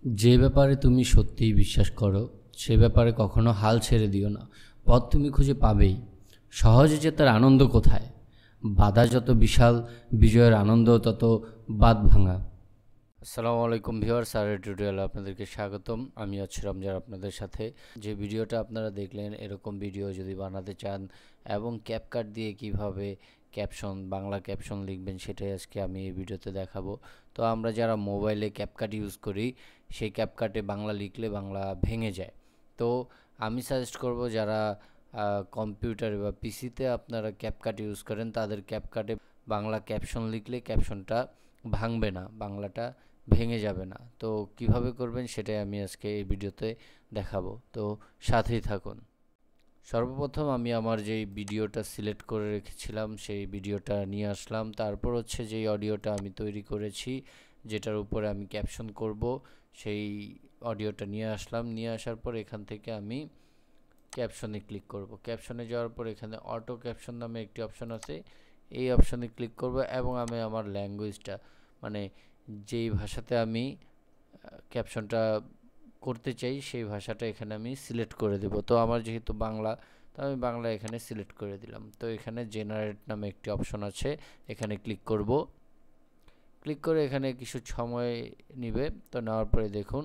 যে ব্যাপারে তুমি সত্যিই বিশ্বাস করো সে ব্যাপারে কখনো হাল ছেড়ে দিও না। পথ তুমি খুঁজে পাবেই। সহজে জেতার আনন্দ কোথায়? বাধা যত বিশাল, বিজয়ের আনন্দ তত বাঁধ ভাঙা। আসসালামু আলাইকুম ভিউয়ার্স, আর টিউটোরিয়ালে আপনাদেরকে স্বাগতম। আমি আছি রমজান আপনাদের সাথে। যে ভিডিওটা আপনারা দেখলেন, এরকম ভিডিও যদি বানাতে চান এবং ক্যাপকাট দিয়ে কিভাবে বাংলা ক্যাপশন লিখবেন, সেটাই আজকে আমি এই ভিডিওতে দেখাবো। তো আমরা যারা মোবাইলে ক্যাপকাট ইউজ করি, সেই ক্যাপকাটে বাংলা লিখলে বাংলা ভেঙে যায়। তো আমি সাজেস্ট করব যারা কম্পিউটারে বা পিসিতে আপনারা ক্যাপকাট ইউজ করেন, তাদের ক্যাপকাটে বাংলা ক্যাপশন লিখলে ক্যাপশনটা ভাঙবে না, বাংলাটা ভেঙে যাবে না। তো কিভাবে করবেন সেটাই আমি আজকে এই ভিডিওতে দেখাবো, তো সাথেই থাকুন। সর্বপ্রথম আমি আমার যেই ভিডিওটা সিলেক্ট করে রেখেছিলাম সেই ভিডিওটা নিয়ে আসলাম। তারপর হচ্ছে যেই অডিওটা আমি তৈরি করেছি, যেটার উপরে আমি ক্যাপশন করব, সেই অডিওটা নিয়ে আসলাম। নিয়ে আসার পর এখান থেকে আমি ক্যাপশনে ক্লিক করব। ক্যাপশনে যাওয়ার পর এখানে অটো ক্যাপশন নামে একটি অপশন আছে, এই অপশনে ক্লিক করব এবং আমি আমার ল্যাঙ্গুয়েজটা, মানে যেই ভাষাতে আমি ক্যাপশনটা করতে চাই সেই ভাষাটা এখানে আমি সিলেক্ট করে দেব। তো আমার যেহেতু বাংলা, তো আমি বাংলা এখানে সিলেক্ট করে দিলাম। তো এখানে জেনারেট নামে একটি অপশন আছে, এখানে ক্লিক করব। ক্লিক করে এখানে কিছু সময় নেবে। তো নেওয়ার পরে দেখুন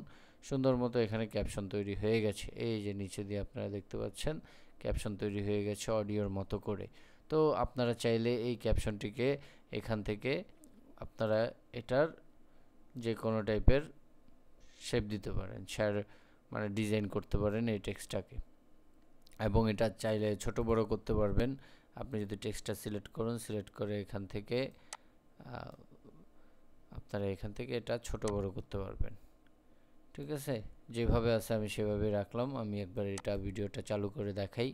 সুন্দর মতো এখানে ক্যাপশন তৈরি হয়ে গেছে। এই যে নিচে দিয়ে আপনারা দেখতে পাচ্ছেন ক্যাপশন তৈরি হয়ে গেছে অডিওর মতো করে। তো আপনারা চাইলে এই ক্যাপশনটিকে এখান থেকে আপনারা এটার যে কোনো টাইপের শেপ দিতে পারেন, মানে ডিজাইন করতে পারেন এই টেক্সটটাকে, এবং এটা চাইলে ছোট বড় করতে পারবেন। আপনি যদি টেক্সটটা সিলেক্ট করুন, সিলেক্ট করে এখান থেকে আপনারা এখান থেকে এটা ছোট বড় করতে পারবেন। ঠিক আছে, যেভাবে আছে আমি সেভাবেই রাখলাম। আমি একবার এটা ভিডিওটা চালু করে দেখাই।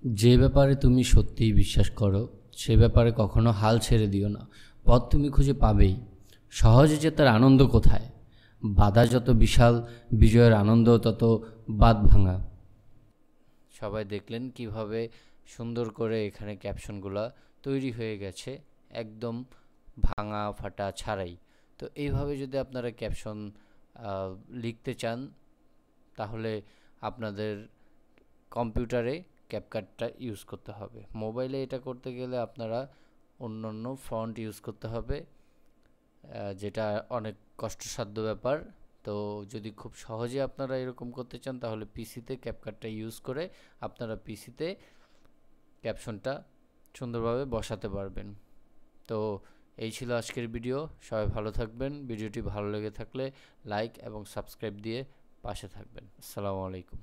যে ব্যাপারে তুমি সত্যিই বিশ্বাস করো সে ব্যাপারে কখনো হাল ছেড়ে দিও না। পথ তুমি খুঁজে পাবেই। সহজে জেতার আনন্দ কোথায়? বাধা যত বিশাল, বিজয়ের আনন্দ তত বাঁধ ভাঙা। সবাই দেখলেন কিভাবে সুন্দর করে এখানে ক্যাপশনগুলো তৈরি হয়ে গেছে, একদম ভাঙা ফাটা ছাড়াই। তো এইভাবে যদি আপনারা ক্যাপশন লিখতে চান, তাহলে আপনাদের কম্পিউটারে ক্যাপকাটটা ইউজ করতে হবে। মোবাইলে এটা করতে গেলে আপনারা অন্যান্য ফন্ট ইউজ করতে হবে, যেটা অনেক কষ্টসাধ্য ব্যাপার। তো যদি খুব সহজে আপনারা এরকম করতে চান, তাহলে পিসিতে ক্যাপকাটটা ইউজ করে আপনারা পিসিতে ক্যাপশনটা সুন্দরভাবে বসাতে পারবেন। তো এই ছিল আজকের ভিডিও। সবাই ভালো থাকবেন। ভিডিওটি ভালো লেগে থাকলে লাইক এবং সাবস্ক্রাইব দিয়ে পাশে থাকবেন। আসসালামু আলাইকুম।